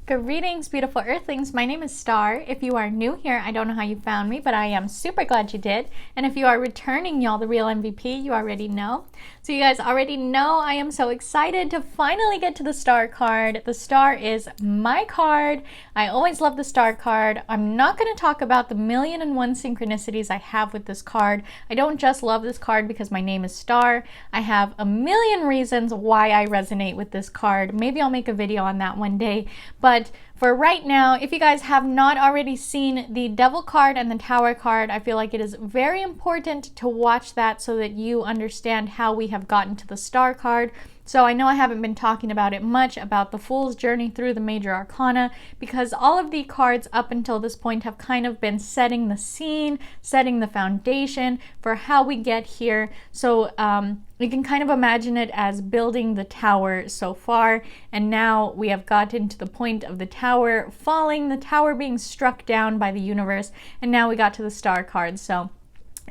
Greetings, beautiful earthlings. My name is Star. If you are new here, I don't know how you found me, but I am super glad you did. And if you are returning, y'all, the real MVP, you already know. So you guys already know I am so excited to finally get to the Star card. The Star is my card. I always love the Star card. I'm not going to talk about the 1,000,001 synchronicities I have with this card. I don't just love this card because my name is Star. I have a million reasons why I resonate with this card. Maybe I'll make a video on that one day. But for right now, if you guys have not already seen the Devil card and the Tower card, I feel like it is very important to watch that so that you understand how we have gotten to the Star card. So I know I haven't been talking about it much, about the Fool's journey through the major arcana, because all of the cards up until this point have kind of been setting the scene, setting the foundation for how we get here. So you can kind of imagine it as building the tower so far, and now we have gotten to the point of the tower falling, the tower being struck down by the universe, and now we got to the Star card. So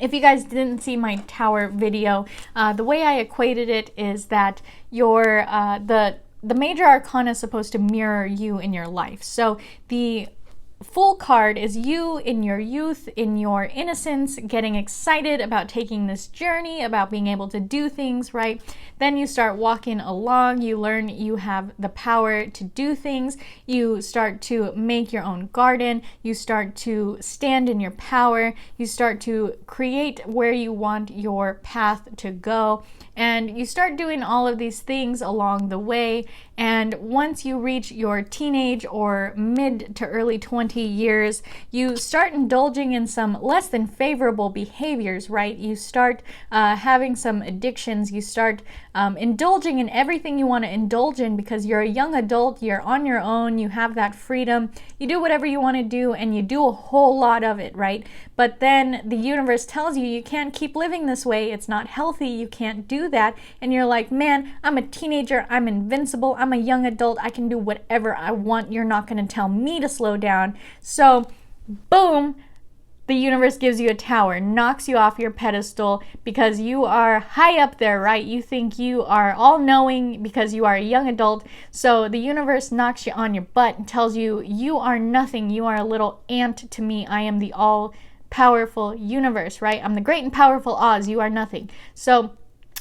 if you guys didn't see my tower video, the way I equated it is that the major arcana is supposed to mirror you in your life. So the Fool card is you in your youth, in your innocence, getting excited about taking this journey, about being able to do things, right? Then you start walking along, you learn you have the power to do things, you start to make your own garden, you start to stand in your power, you start to create where you want your path to go, and you start doing all of these things along the way. And once you reach your teenage or mid to early 20 years, you start indulging in some less than favorable behaviors, right? You start having some addictions, you start indulging in everything you want to indulge in because you're a young adult, you're on your own, you have that freedom, you do whatever you want to do, and you do a whole lot of it, right? But then the universe tells you can't keep living this way, it's not healthy, you can't do that, and you're like, man, I'm a teenager, I'm invincible, I'm a young adult, I can do whatever I want, you're not going to tell me to slow down. So, boom, the universe gives you a tower, knocks you off your pedestal because you are high up there, right? You think you are all-knowing because you are a young adult. So the universe knocks you on your butt and tells you, you are nothing, you are a little ant to me, I am the all-powerful universe, right? I'm the great and powerful Oz, you are nothing. So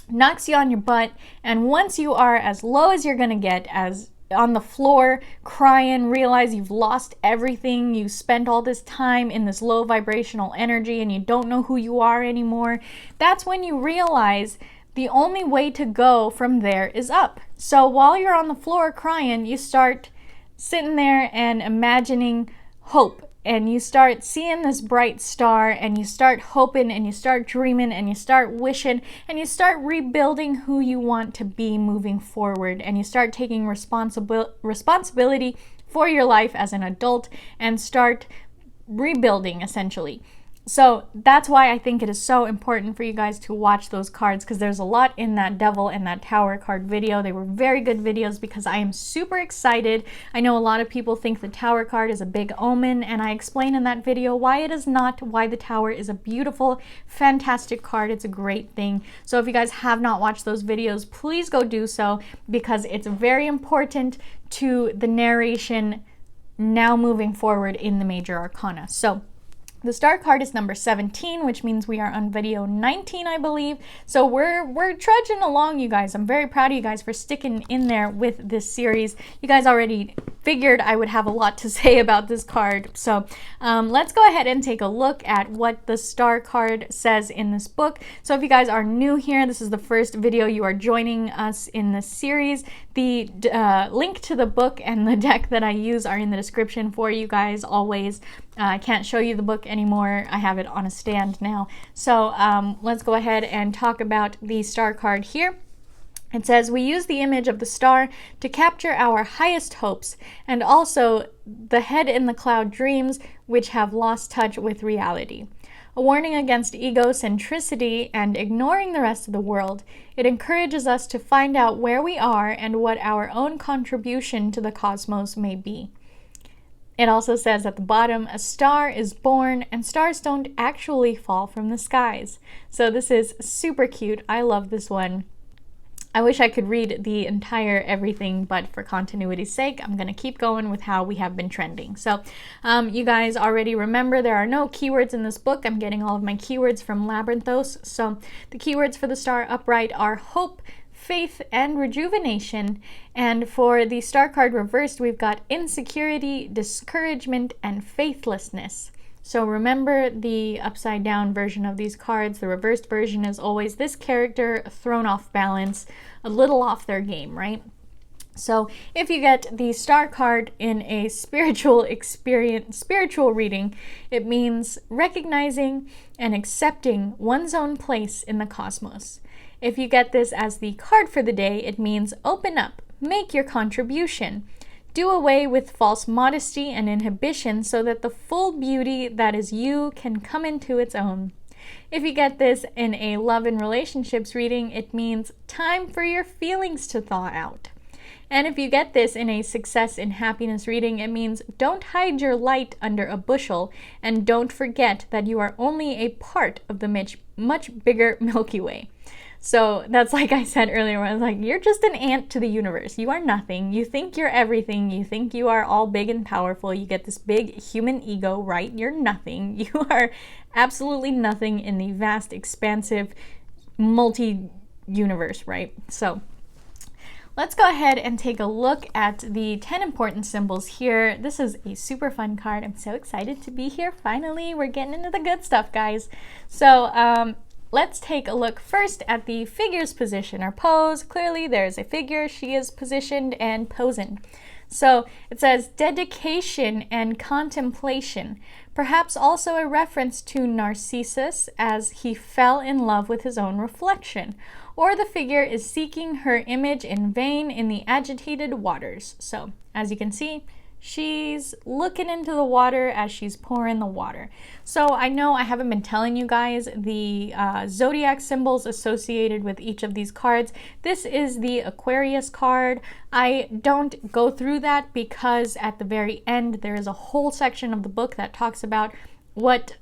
knocks you on your butt, and once you are as low as you're gonna get, as on the floor crying, realize you've lost everything, you spent all this time in this low vibrational energy and you don't know who you are anymore, that's when you realize the only way to go from there is up. So while you're on the floor crying, you start sitting there and imagining hope, and you start seeing this bright star, and you start hoping, and you start dreaming, and you start wishing, and you start rebuilding who you want to be moving forward, and you start taking responsibility for your life as an adult and start rebuilding, essentially. So that's why I think it is so important for you guys to watch those cards, because there's a lot in that Devil and that Tower card video. They were very good videos because I am super excited. I know a lot of people think the Tower card is a big omen, and I explain in that video why it is not, why the Tower is a beautiful, fantastic card. It's a great thing. So if you guys have not watched those videos, please go do so, because it's very important to the narration now moving forward in the major arcana. So the Star card is number 17, which means we are on video 19, I believe. So we're trudging along, you guys. I'm very proud of you guys for sticking in there with this series. You guys already figured I would have a lot to say about this card. So let's go ahead and take a look at what the Star card says in this book. So if you guys are new here, this is the first video you are joining us in this series. The link to the book and the deck that I use are in the description for you guys always. I can't show you the book anymore. I have it on a stand now. So let's go ahead and talk about the Star card here. It says, we use the image of the star to capture our highest hopes and also the head in the cloud dreams which have lost touch with reality. A warning against egocentricity and ignoring the rest of the world. It encourages us to find out where we are and what our own contribution to the cosmos may be. It also says at the bottom, a star is born and stars don't actually fall from the skies. So this is super cute. I love this one. I wish I could read the entire everything, but for continuity's sake, I'm going to keep going with how we have been trending. So you guys already remember there are no keywords in this book. I'm getting all of my keywords from Labyrinthos. So the keywords for the star upright are hope, faith, and rejuvenation. And for the star card reversed, we've got insecurity, discouragement, and faithlessness. So remember the upside down version of these cards. The reversed version is always this character thrown off balance, a little off their game, right? So if you get the star card in a spiritual reading, it means recognizing and accepting one's own place in the cosmos. If you get this as the card for the day, it means open up, make your contribution. Do away with false modesty and inhibition so that the full beauty that is you can come into its own. If you get this in a love and relationships reading, it means time for your feelings to thaw out. And if you get this in a success and happiness reading, it means don't hide your light under a bushel and don't forget that you are only a part of the much bigger Milky Way. So that's like I said earlier, when I was like, you're just an ant to the universe. You are nothing. You think you're everything. You think you are all big and powerful. You get this big human ego, right? You're nothing. You are absolutely nothing in the vast, expansive, multi-universe, right? So let's go ahead and take a look at the 10 important symbols here. This is a super fun card. I'm so excited to be here. Finally, we're getting into the good stuff, guys. So, let's take a look first at the figure's position or pose. Clearly, there's a figure. She is positioned and posing. So it says dedication and contemplation, perhaps also a reference to Narcissus as he fell in love with his own reflection, or the figure is seeking her image in vain in the agitated waters. So as you can see, she's looking into the water as she's pouring the water. So I know I haven't been telling you guys the zodiac symbols associated with each of these cards. This is the Aquarius card. I don't go through that because at the very end there is a whole section of the book that talks about what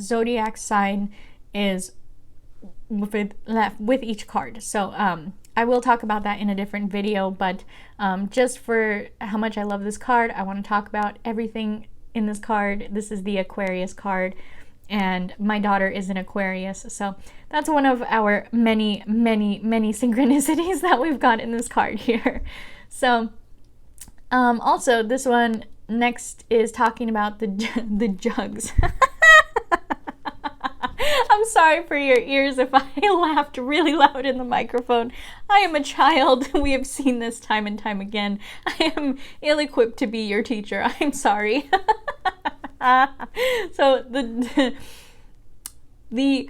zodiac sign is with each card. So I will talk about that in a different video, but just for how much I love this card, I want to talk about everything in this card. This is the Aquarius card, and my daughter is an Aquarius, so that's one of our many, many, many synchronicities that we've got in this card here. So also this one next is talking about the jugs. I'm sorry for your ears if I laughed really loud in the microphone. I am a child. We have seen this time and time again. I am ill-equipped to be your teacher. I'm sorry. So the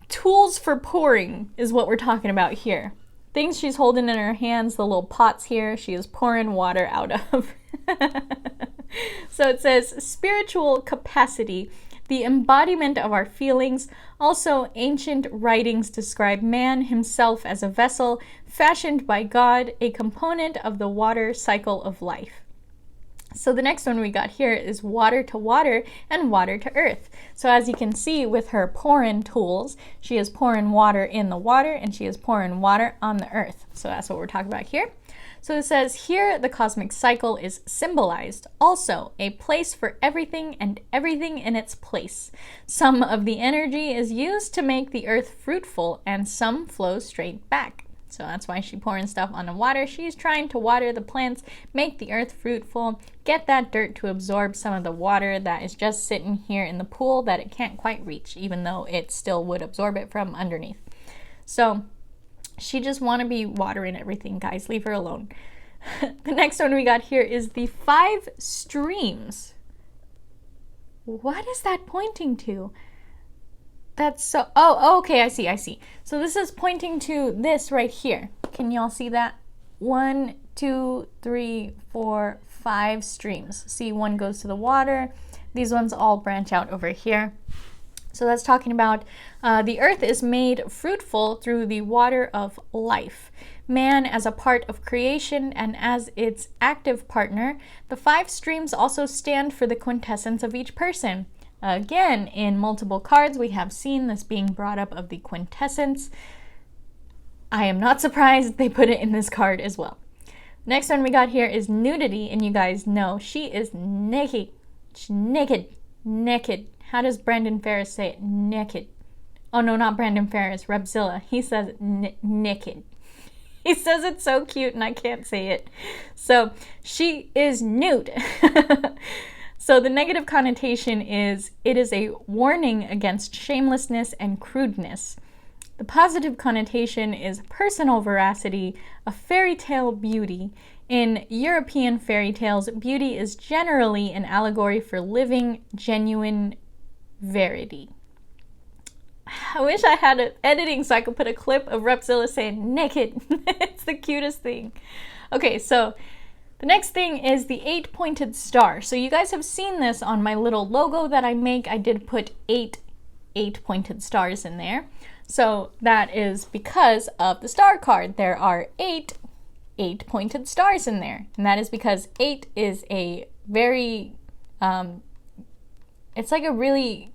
tools for pouring is what we're talking about here. Things she's holding in her hands, the little pots here, she is pouring water out of. So it says spiritual capacity, the embodiment of our feelings. Also, ancient writings describe man himself as a vessel fashioned by God, a component of the water cycle of life. So the next one we got here is water to water and water to earth. So as you can see with her pouring tools, she is pouring water in the water and she is pouring water on the earth. So that's what we're talking about here. So it says here the cosmic cycle is symbolized. Also, a place for everything and everything in its place. Some of the energy is used to make the earth fruitful and some flows straight back. So that's why she's pouring stuff on the water. She's trying to water the plants, make the earth fruitful, get that dirt to absorb some of the water that is just sitting here in the pool that it can't quite reach, even though it still would absorb it from underneath. So she just want to be watering everything, guys. Leave her alone. The next one we got here is the 5 streams. What is that pointing to? That's so, oh, okay, I see. So this is pointing to this right here. Can y'all see that? 1, 2, 3, 4, 5 streams. See, one goes to the water. These ones all branch out over here. So that's talking about the earth is made fruitful through the water of life. Man as a part of creation and as its active partner. The 5 streams also stand for the quintessence of each person. Again, in multiple cards, we have seen this being brought up of the quintessence. I am not surprised they put it in this card as well. Next one we got here is nudity, and you guys know she is naked. She's naked. Naked. How does Brandon Ferris say it? Naked. Oh no, not Brandon Ferris. Repzilla. He says naked. He says it so cute and I can't say it. So she is nude. So the negative connotation is it is a warning against shamelessness and crudeness. The positive connotation is personal veracity, a fairy tale beauty. In European fairy tales, beauty is generally an allegory for living, genuine verity. I wish I had editing so I could put a clip of Repzilla saying naked. It's the cutest thing. Okay, so the next thing is the 8-pointed star. So you guys have seen this on my little logo that I make. I did put 8-pointed stars in there. So that is because of the star card. There are 8-pointed stars in there. And that is because 8 is a very, it's like a really,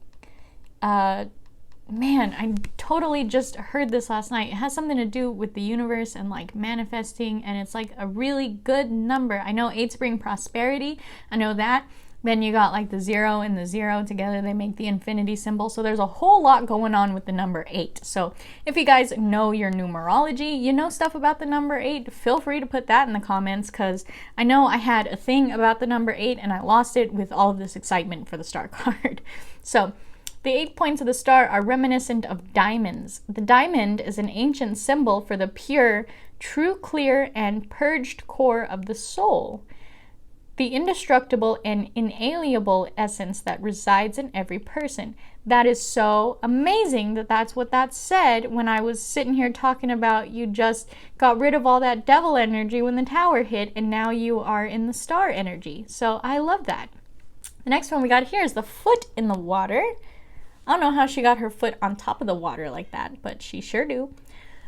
man, I totally just heard this last night. It has something to do with the universe and like manifesting, and it's like a really good number. I know 8s bring prosperity. I know that. Then you got like the 0 and the 0 together, they make the infinity symbol. So there's a whole lot going on with the number 8. So if you guys know your numerology, you know stuff about the number 8, feel free to put that in the comments, because I know I had a thing about the number 8 and I lost it with all of this excitement for the star card. So the 8 points of the star are reminiscent of diamonds. The diamond is an ancient symbol for the pure, true, clear, and purged core of the soul. The indestructible and inalienable essence that resides in every person. That is so amazing that that's what that said when I was sitting here talking about you just got rid of all that devil energy when the tower hit and now you are in the star energy. So I love that. The next one we got here is the foot in the water. I don't know how she got her foot on top of the water like that, but she sure do.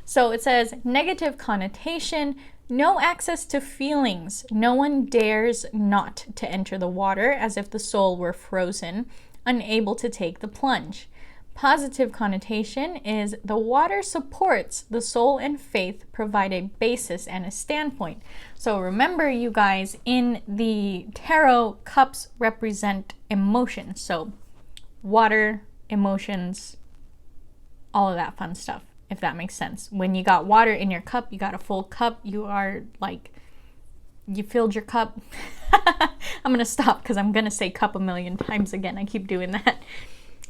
So it says negative connotation, no access to feelings. No one dares not to enter the water as if the soul were frozen, unable to take the plunge. Positive connotation is the water supports the soul and faith, provide a basis and a standpoint. So remember, you guys, in the tarot, cups represent emotion. So water, emotions, all of that fun stuff, if that makes sense. When you got water in your cup, you got a full cup, you are like, you filled your cup. I'm gonna stop because I'm gonna say cup a million times again. I keep doing that.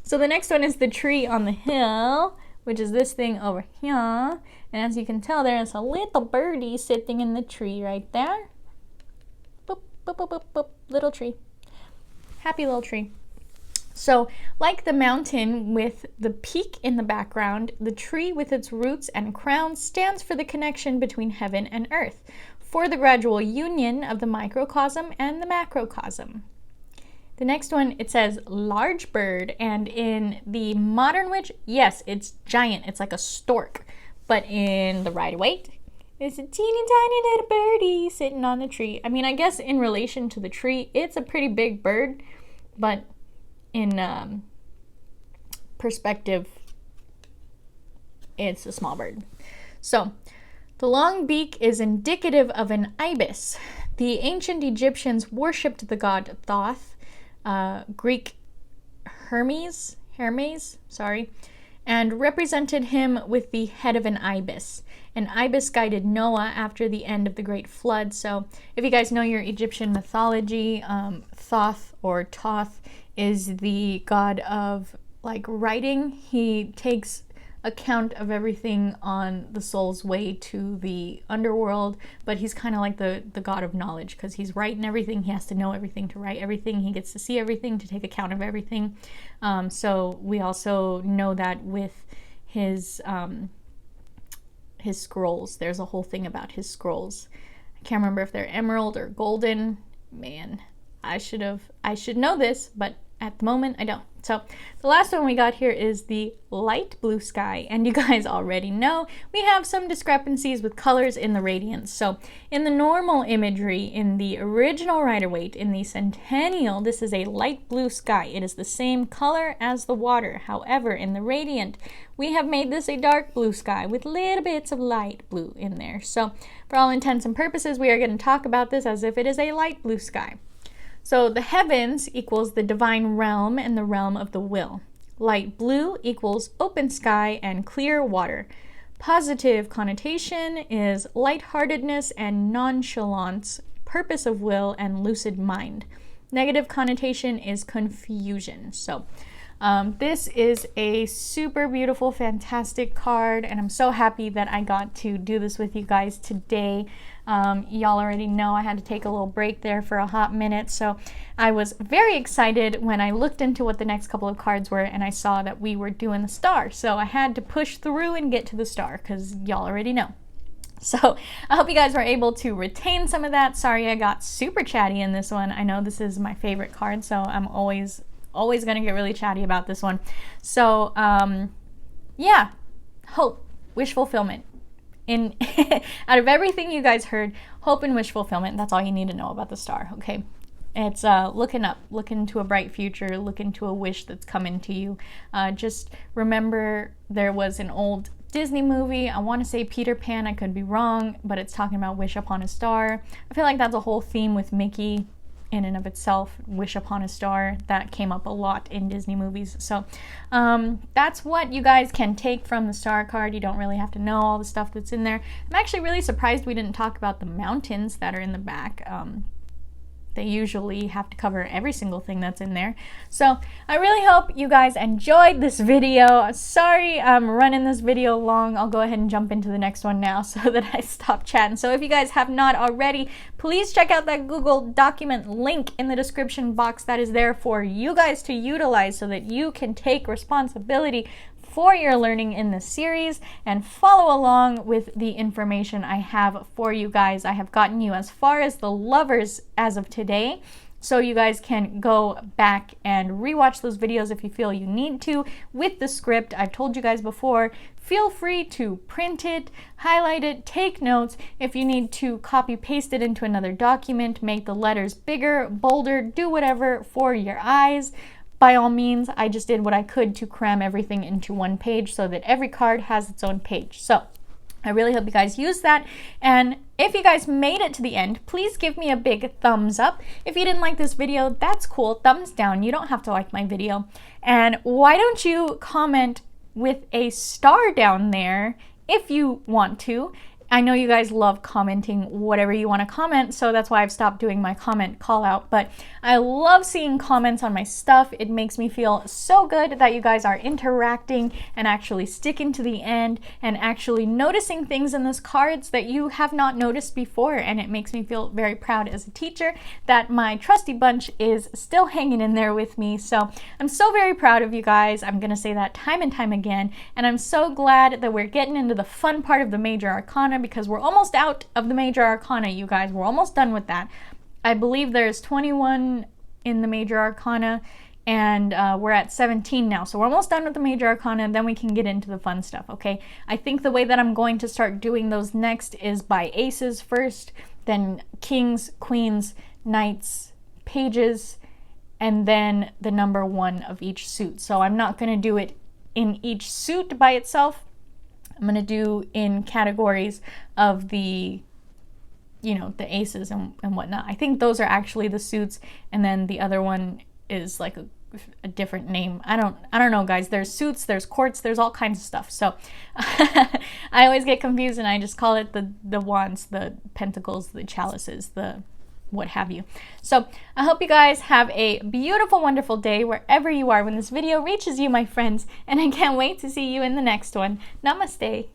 So the next one is the tree on the hill, which is this thing over here. And as you can tell, there's a little birdie sitting in the tree right there. Boop, boop, boop, boop, boop. Little tree. Happy little tree. So, like the mountain with the peak in the background, the tree with its roots and crown stands for the connection between heaven and earth, for the gradual union of the microcosm and the macrocosm. The next one, it says large bird, and in the modern witch, yes, it's giant. It's like a stork. But in the Rider Waite, it's a teeny tiny little birdie sitting on the tree. I mean, I guess in relation to the tree, it's a pretty big bird, but in perspective, it's a small bird. So the long beak is indicative of an ibis. The ancient Egyptians worshipped the god Thoth, Greek Hermes, and represented him with the head of an ibis. An ibis guided Noah after the end of the Great Flood. So if you guys know your Egyptian mythology, Thoth or Thoth is the god of like writing. He takes account of everything on the soul's way to the underworld, but he's kind of like the god of knowledge, because he's writing everything. He has to know everything to write everything. He gets to see everything, to take account of everything. So we also know that with his scrolls. There's a whole thing about his scrolls. I can't remember if they're emerald or golden. Man, I should know this, but at the moment, I don't. So the last one we got here is the light blue sky, and you guys already know we have some discrepancies with colors in the radiance. So in the normal imagery, in the original Rider Waite, in the Centennial, this is a light blue sky. It is the same color as the water. However, in the radiant, we have made this a dark blue sky with little bits of light blue in there. So for all intents and purposes, we are going to talk about this as if it is a light blue sky. So the heavens equals the divine realm and the realm of the will. Light blue equals open sky and clear water. Positive connotation is lightheartedness and nonchalance, purpose of will and lucid mind. Negative connotation is confusion. So this is a super beautiful, fantastic card, and I'm so happy that I got to do this with you guys today. Y'all already know I had to take a little break there for a hot minute, so I was very excited when I looked into what the next couple of cards were and I saw that we were doing the star. So I had to push through and get to the star because y'all already know. So I hope you guys were able to retain some of that. Sorry I got super chatty in this one. I know this is my favorite card, so I'm always gonna get really chatty about this one. So yeah, hope, wish fulfillment. Out of everything you guys heard, hope and wish fulfillment, that's all you need to know about the star, okay? It's looking up, looking to a bright future, looking to a wish that's coming to you. Just remember there was an old Disney movie, I want to say Peter Pan, I could be wrong, but it's talking about wish upon a star. I feel like that's a whole theme with Mickey in and of itself, wish upon a star. That came up a lot in Disney movies. So that's what you guys can take from the star card. You don't really have to know all the stuff that's in there. I'm actually really surprised we didn't talk about the mountains that are in the back. They usually have to cover every single thing that's in there. So I really hope you guys enjoyed this video. Sorry I'm running this video long. I'll go ahead and jump into the next one now so that I stop chatting. So if you guys have not already, please check out that Google document link in the description box that is there for you guys to utilize so that you can take responsibility for your learning in this series and follow along with the information I have for you guys. I have gotten you as far as the lovers as of today, so you guys can go back and rewatch those videos if you feel you need to with the script. I've told you guys before, feel free to print it, highlight it, take notes. If you need to copy paste it into another document, make the letters bigger, bolder, do whatever for your eyes. By all means, I just did what I could to cram everything into one page so that every card has its own page. So I really hope you guys use that. And if you guys made it to the end, please give me a big thumbs up. If you didn't like this video, that's cool. Thumbs down. You don't have to like my video. And why don't you comment with a star down there if you want to? I know you guys love commenting whatever you want to comment, so that's why I've stopped doing my comment call out, but I love seeing comments on my stuff. It makes me feel so good that you guys are interacting and actually sticking to the end and actually noticing things in those cards that you have not noticed before, and it makes me feel very proud as a teacher that my trusty bunch is still hanging in there with me. So I'm so very proud of you guys. I'm going to say that time and time again, and I'm so glad that we're getting into the fun part of the Major Arcana, because we're almost out of the Major Arcana, you guys. We're almost done with that. I believe there's 21 in the Major Arcana, and we're at 17 now. So we're almost done with the Major Arcana, and then we can get into the fun stuff, okay? I think the way that I'm going to start doing those next is by aces first, then kings, queens, knights, pages, and then the number 1 of each suit. So I'm not going to do it in each suit by itself. I'm going to do in categories of the, you know, the aces and whatnot. I think those are actually the suits, and then the other one is like a different name. I don't know, guys. There's suits, there's courts, there's all kinds of stuff. So I always get confused, and I just call it the wands, the pentacles, the chalices, the what have you. So I hope you guys have a beautiful, wonderful day wherever you are when this video reaches you, my friends, and I can't wait to see you in the next one. Namaste.